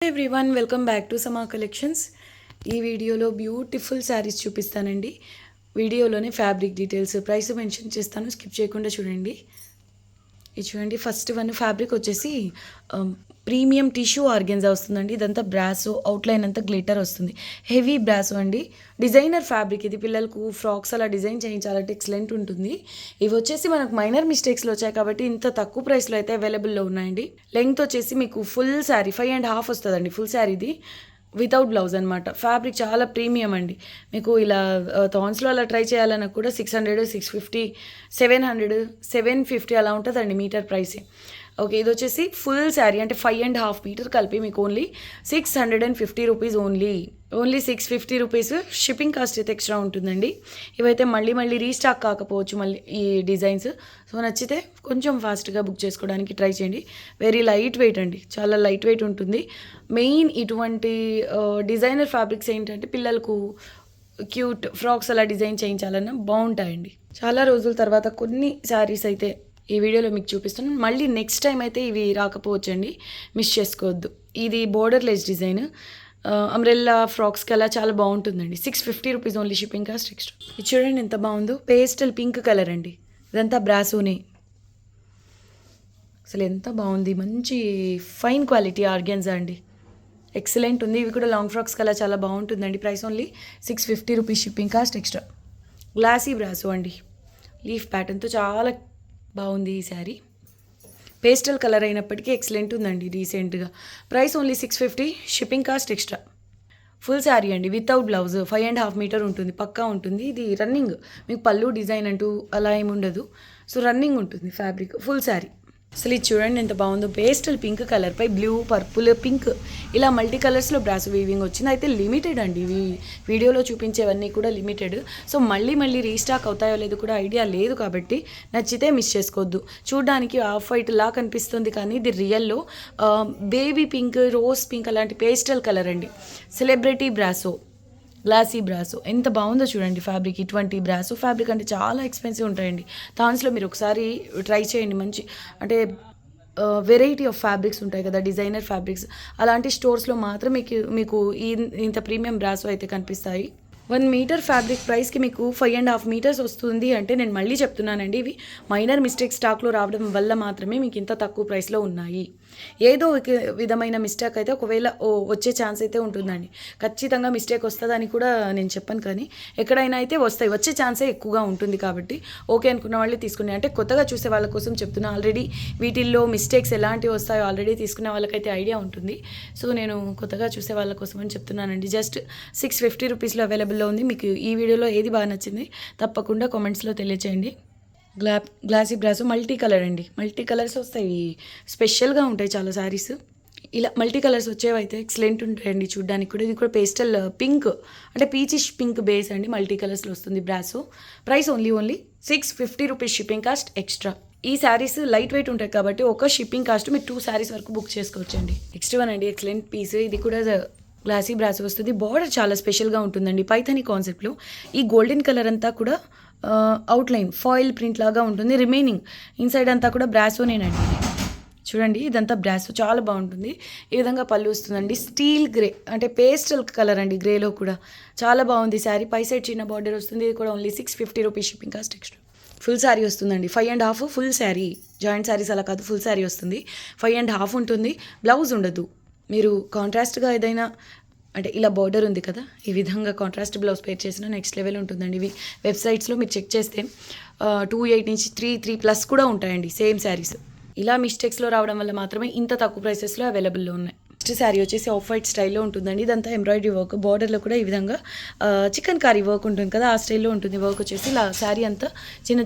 Everyone welcome back to సమా collections. ఈ వీడియోలో బ్యూటిఫుల్ శారీస్ చూపిస్తానండి. వీడియోలోనే ఫ్యాబ్రిక్ డీటెయిల్స్, ప్రైస్ మెన్షన్ చేస్తాను, స్కిప్ చేయకుండా చూడండి. ఇది చూడండి, ఫస్ట్ వన్ ఫ్యాబ్రిక్ వచ్చేసి ప్రీమియం టిష్యూ ఆర్గెన్జా వస్తుందండి. ఇదంతా బ్రాసో, అవుట్లైన్ అంతా గ్లిటర్ వస్తుంది, హెవీ బ్రాసో అండి. డిజైనర్ ఫ్యాబ్రిక్ ఇది, పిల్లలకు ఫ్రాక్స్ అలా డిజైన్ చేయించాలంటే ఎక్సలెంట్ ఉంటుంది. ఇవి వచ్చేసి మనకు మైనర్ మిస్టేక్స్లో వచ్చాయి కాబట్టి ఇంత తక్కువ ప్రైస్లో అయితే అవైలబుల్లో ఉన్నాయండి. లెంగ్త్ వచ్చేసి మీకు ఫుల్ శారీ 5.5 వస్తుందండి. ఫుల్ శారీ ఇది వితౌట్ బ్లౌజ్ అనమాట. ఫ్యాబ్రిక్ చాలా ప్రీమియం అండి. మీకు ఇలా థాన్స్లో అలా ట్రై చేయాలన్నా కూడా 600, 650, 700, 750 అలా ఉంటుందండి మీటర్ ప్రైస్. ఓకే, ఇది వచ్చేసి ఫుల్ శారీ అంటే 5.5 మీటర్ కలిపి మీకు only 650 rupees. Only 650 rupees. Shipping cost అయితే ఎక్స్ట్రా ఉంటుందండి. ఇవైతే మళ్ళీ రీస్టాక్ కాకపోవచ్చు మళ్ళీ ఈ డిజైన్స్. సో నచ్చితే కొంచెం ఫాస్ట్గా బుక్ చేసుకోవడానికి ట్రై చేయండి. వెరీ లైట్ వెయిట్ అండి, చాలా లైట్ వెయిట్ ఉంటుంది. మెయిన్ ఇటువంటి డిజైనర్ ఫ్యాబ్రిక్స్ ఏంటంటే పిల్లలకు క్యూట్ ఫ్రాక్స్ అలా డిజైన్ చేయించాలన్నా బాగుంటాయండి. చాలా రోజుల తర్వాత కొన్ని శారీస్ అయితే ఈ వీడియోలో మీకు చూపిస్తున్నాను. మళ్ళీ నెక్స్ట్ టైం అయితే ఇవి రాకపోవచ్చండి, మిస్ చేసుకోవద్దు. ఇది బోర్డర్లెస్ డిజైన్, అంబ్రెల్లా ఫ్రాక్స్కి అలా చాలా బాగుంటుందండి. 650 rupees only, shipping cost extra. ఇది చూడండి ఎంత బాగుందో, పేస్టల్ పింక్ కలర్ అండి. ఇదంతా బ్రాసోనే, అసలు ఎంత బాగుంది. మంచి ఫైన్ క్వాలిటీ ఆర్గెన్జా అండి, ఎక్సలెంట్ ఉంది. ఇవి కూడా లాంగ్ ఫ్రాక్స్కి అలా చాలా బాగుంటుందండి. Price only 650 rupees, shipping cost extra. Glossy బ్రాసో అండి, లీఫ్ ప్యాటర్న్తో చాలా బాగుంది ఈ శారీ. పేస్టల్ కలర్ అయినప్పటికీ ఎక్సలెంట్ ఉందండి రీసెంట్గా. Price only 650, shipping cost extra. Full sari అండి వితౌట్ బ్లౌజ్, 5.5 మీటర్ ఉంటుంది, పక్కా ఉంటుంది. ఇది రన్నింగ్, మీకు పళ్ళు డిజైన్ అంటూ అలా ఏమి ఉండదు. సో రన్నింగ్ ఉంటుంది ఫ్యాబ్రిక్. ఫుల్ శారీ అసలు ఇది చూడండి ఎంత బాగుందో. పేస్టల్ పింక్ కలర్పై బ్లూ, పర్పుల్, పింక్ ఇలా మల్టీ కలర్స్లో బ్రాసో వీవింగ్ వచ్చింది. అయితే లిమిటెడ్ అండి, ఇవి వీడియోలో చూపించేవన్నీ కూడా లిమిటెడ్. సో మళ్ళీ రీస్టాక్ అవుతాయో లేదో కూడా ఐడియా లేదు కాబట్టి నచ్చితే మిస్ చేసుకోవద్దు. చూడడానికి ఆఫ్ వైట్ లా కనిపిస్తుంది కానీ ఇది రియల్లో బేబీ పింక్, రోజ్ పింక్ అలాంటి పేస్టల్ కలర్ అండి. సెలబ్రిటీ బ్రాసో, గ్లాసీ బ్రాసో ఎంత బాగుందో చూడండి ఫ్యాబ్రిక్. ఇటువంటి బ్రాసో ఫ్యాబ్రిక్ అంటే చాలా ఎక్స్పెన్సివ్ ఉంటాయండి. థాన్స్లో మీరు ఒకసారి ట్రై చేయండి. మంచి అంటే వెరైటీ ఆఫ్ ఫ్యాబ్రిక్స్ ఉంటాయి కదా, డిజైనర్ ఫ్యాబ్రిక్స్, అలాంటి స్టోర్స్లో మాత్రం మీకు ఇంత ప్రీమియం బ్రాసో అయితే కనిపిస్తాయి. 1 మీటర్ ఫ్యాబ్రిక్ ప్రైస్కి మీకు 5.5 మీటర్స్ వస్తుంది అంటే నేను మళ్ళీ చెప్తున్నానండి, ఇవి మైనర్ మిస్టేక్ స్టాక్లో రావడం వల్ల మాత్రమే మీకు ఇంత తక్కువ ప్రైస్లో ఉన్నాయి. ఏదో ఒక విధమైన మిస్టేక్ అయితే ఒకవేళ వచ్చే ఛాన్స్ అయితే ఉంటుందండి. ఖచ్చితంగా మిస్టేక్ వస్తుందని కూడా నేను చెప్పను, కానీ ఎక్కడైనా అయితే వస్తాయి, వచ్చే ఛాన్సే ఎక్కువగా ఉంటుంది. కాబట్టి ఓకే అనుకున్న వాళ్ళే తీసుకునే, అంటే కొత్తగా చూసే వాళ్ళ కోసం చెప్తున్నా. ఆల్రెడీ వీటిల్లో మిస్టేక్స్ ఎలాంటివి వస్తాయో ఆల్రెడీ తీసుకునే వాళ్ళకైతే ఐడియా ఉంటుంది. సో నేను కొత్తగా చూసే వాళ్ళ కోసం అని చెప్తున్నానండి. జస్ట్ 650 రూపీస్లో అవైలబుల్లో ఉంది. మీకు ఈ వీడియోలో ఏది బాగా నచ్చింది తప్పకుండా కామెంట్స్లో తెలియచేయండి. గ్లాసీ బ్రాసో మల్టీ కలర్ అండి, మల్టీ కలర్స్ వస్తాయి, స్పెషల్గా ఉంటాయి చాలా శారీస్. ఇలా మల్టీ కలర్స్ వచ్చేవైతే ఎక్సలెంట్ ఉంటాయండి చూడడానికి కూడా. ఇది కూడా పేస్టల్ పింక్ అంటే పీచిష్ పింక్ బేస్ అండి, మల్టీ కలర్స్లో వస్తుంది brasso. Price only 650 rupees, shipping cost extra. ఈ శారీస్ లైట్ వెయిట్ ఉంటాయి కాబట్టి ఒక షిప్పింగ్ కాస్ట్ మీరు 2 శారీస్ వరకు బుక్ చేసుకోవచ్చండి. నెక్స్ట్ వన్ అండి, ఎక్సలెంట్ పీస్. ఇది కూడా గ్లాసీ బ్రాసో వస్తుంది. బార్డర్ చాలా స్పెషల్గా ఉంటుందండి, పైథానీ కాన్సెప్ట్లో. ఈ గోల్డెన్ కలర్ అంతా కూడా అవుట్లైన్ ఫాయిల్ ప్రింట్ లాగా ఉంటుంది. రిమైనింగ్ ఇన్సైడ్ అంతా కూడా బ్రాసోనేనండి. చూడండి ఇదంతా బ్రాసో, చాలా బాగుంటుంది. ఈ విధంగా పళ్ళు వస్తుందండి, స్టీల్ గ్రే అంటే పేస్టల్ కలర్ అండి, గ్రేలో కూడా చాలా బాగుంది శారీ. పై సైడ్ చిన్న బార్డర్ వస్తుంది. ఇది కూడా only 650 rupees, shipping cost extra. Full sari వస్తుందండి, 5.5 ఫుల్ శారీ. జాయింట్ శారీస్ అలా కాదు, ఫుల్ శారీ వస్తుంది. 5.5 ఉంటుంది, బ్లౌజ్ ఉండదు. మీరు కాంట్రాస్ట్గా ఏదైనా అంటే ఇలా బార్డర్ ఉంది కదా, ఈ విధంగా కాంట్రాస్ట్ బ్లౌజ్ పేర్ చేసిన నెక్స్ట్ లెవెల్ ఉంటుందండి. ఇవి వెబ్సైట్స్లో మీరు చెక్ చేస్తే 28 నుంచి 3+ కూడా ఉంటాయండి సేమ్ శారీస్. ఇలా మిస్టేక్స్లో రావడం వల్ల మాత్రమే ఇంత తక్కువ ప్రైసెస్లో అవైలబుల్లో ఉన్నాయి. నెక్స్ట్ శారీ వచ్చేసి ఆఫ్ వైట్ స్టైల్లో ఉంటుందండి. ఇదంతా ఎంబ్రాయిడరీ వర్క్, బార్డర్లో కూడా ఈ విధంగా చికెన్ కారీ వర్క్ ఉంటుంది కదా, ఆ స్టైల్లో ఉంటుంది. వర్క్ వచ్చేసి ఇలా శారీ అంతా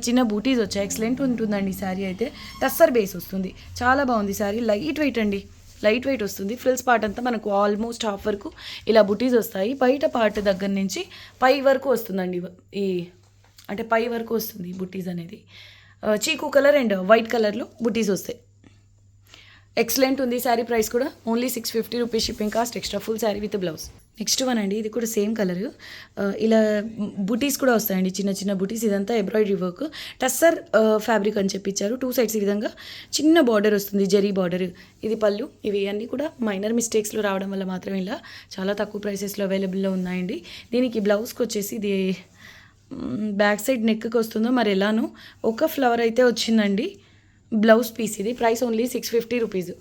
చిన్న బూటీస్ వచ్చాయి. ఎక్సలెంట్ ఉంటుందండి శారీ అయితే. టస్సర్ బేస్ వస్తుంది, చాలా బాగుంది శారీ. లైట్ వెయిట్ అండి, లైట్ వెయిట్ వస్తుంది. ఫ్రిల్స్ పార్ట్ అంతా మనకు ఆల్మోస్ట్ హాఫ్ వరకు ఇలా బుటీస్ వస్తాయి. బయట పార్ట్ దగ్గర నుంచి పై వరకు వస్తుందండి, ఈ అంటే పై వరకు వస్తుంది బుటీస్ అనేది. చీకు కలర్ అండ్ వైట్ కలర్లో బుటీస్ వస్తాయి. ఎక్సలెంట్ ఉంది శారీ. ప్రైస్ కూడా only 650 rupees, shipping cost extra. Full sari with blouse. Next one అండి, ఇది కూడా సేమ్ కలర్. ఇలా బుటీస్ కూడా వస్తాయండి, చిన్న చిన్న బుటీస్. ఇదంతా ఎంబ్రాయిడరీ వర్క్, టస్సర్ ఫ్యాబ్రిక్ అని చెప్పిచ్చారు. 2 సైడ్స్ ఈ విధంగా చిన్న బార్డర్ వస్తుంది, జరీ బార్డర్. ఇది పళ్ళు. ఇవి అన్నీ కూడా మైనర్ మిస్టేక్స్లో రావడం వల్ల మాత్రమే ఇలా చాలా తక్కువ ప్రైసెస్లో అవైలబుల్లో ఉన్నాయండి. దీనికి బ్లౌజ్కి వచ్చేసి ఇది బ్యాక్ సైడ్ నెక్కి వస్తుందో మరి ఎలానో ఒక ఫ్లవర్ అయితే వచ్చిందండి బ్లౌజ్ పీస్. ఇది ప్రైస్ ఓన్లీ 650 రూపీస్.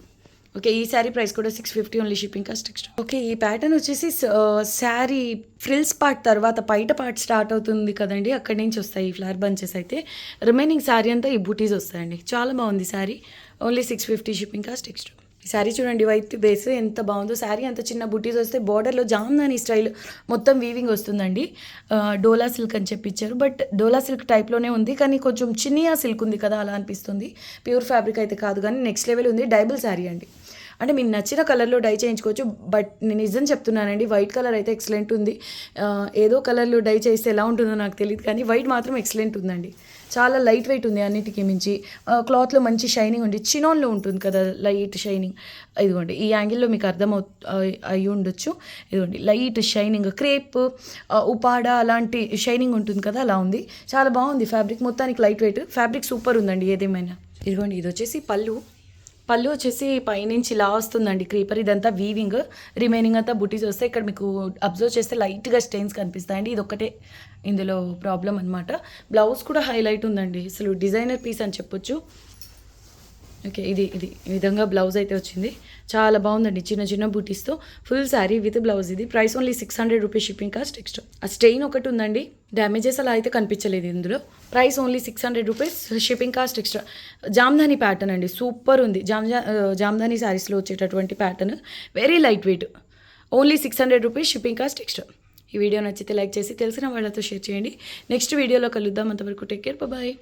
ఓకే, ఈ శారీ ప్రైస్ కూడా 650, only shipping cost extra. Okay, ఈ ప్యాటర్న్ వచ్చేసి శారీ ఫ్రిల్స్ పార్ట్ తర్వాత పైట పార్ట్ స్టార్ట్ అవుతుంది కదండి, అక్కడి నుంచి వస్తాయి ఈ ఫ్లవర్ బంచెస్. అయితే రిమైనింగ్ శారీ అంతా ఈ బూటీస్ వస్తాయండి. చాలా బాగుంది sari, only 650 shipping cost extra. ఈ శారీ చూడండి, వైట్ బేస్ ఎంత బాగుందో. శారీ అంత చిన్న బుటీస్ వస్తే బార్డర్లో జామ్దాని స్టైల్ మొత్తం వీవింగ్ వస్తుందండి. డోలా సిల్క్ అని చెప్పిచ్చారు, బట్ డోలా సిల్క్ టైప్లోనే ఉంది, కానీ కొంచెం చినియా సిల్క్ ఉంది కదా అలా అనిపిస్తుంది. ప్యూర్ ఫ్యాబ్రిక్ అయితే కాదు, కానీ నెక్స్ట్ లెవెల్ ఉంది. డైబుల్ శారీ అండి, అంటే మీకు నచ్చిన కలర్లో డై చేయించుకోవచ్చు. బట్ నేను నిజం చెప్తున్నానండి, వైట్ కలర్ అయితే ఎక్సలెంట్ ఉంది. ఏదో కలర్లో డై చేస్తే ఎలా ఉంటుందో నాకు తెలియదు, కానీ వైట్ మాత్రం ఎక్సలెంట్ ఉందండి. చాలా లైట్ వెయిట్ ఉంది అన్నిటికీ మించి. క్లాత్లో మంచి షైనింగ్ ఉంది, చినాన్లో ఉంటుంది కదా లైట్ షైనింగ్. ఇదిగోండి ఈ యాంగిల్లో మీకు అయి ఉండొచ్చు. ఇదిగోండి లైట్ షైనింగ్, క్రేప్ ఉపాడ అలాంటి షైనింగ్ ఉంటుంది కదా, అలా ఉంది. చాలా బాగుంది ఫ్యాబ్రిక్, మొత్తానికి లైట్ వెయిట్ ఫ్యాబ్రిక్ సూపర్ ఉందండి ఏదేమైనా. ఇదిగోండి ఇది వచ్చేసి పళ్ళు. పళ్ళు వచ్చేసి పైనుంచి ఇలా వస్తుందండి క్రీపర్. ఇదంతా వీవింగ్, రిమైనింగ్ అంతా బుటీస్ వస్తాయి. ఇక్కడ మీకు అబ్జర్వ్ చేస్తే లైట్గా స్టెయిన్స్ కనిపిస్తాయండి, ఇది ఒకటే ఇందులో ప్రాబ్లం అనమాట. బ్లౌజ్ కూడా హైలైట్ ఉందండి, అసలు డిజైనర్ పీస్ అని చెప్పొచ్చు. ఓకే, ఇది ఈ విధంగా బ్లౌజ్ అయితే వచ్చింది. చాలా బాగుందండి, చిన్న చిన్న బూటీస్తో ఫుల్ శారీ విత్ బ్లౌజ్. ఇది price only 600 rupees shipping cost extra. ఆ స్టెయిన్ ఒకటి ఉందండి, డ్యామేజెస్ అలా అయితే కనిపించలేదు ఇందులో. Price only 600 rupees shipping cost extra. Jamdani pattern అండి, సూపర్ ఉంది. జామ్దాని శారీస్లో వచ్చేటటువంటి pattern, very light weight, only 600 rupees shipping cost extra. ఈ వీడియో నచ్చితే లైక్ చేసి తెలిసిన వాళ్ళతో షేర్ చేయండి. నెక్స్ట్ వీడియోలో కలుద్దాం, అంతవరకు టేక్ కేర్, బాయ్.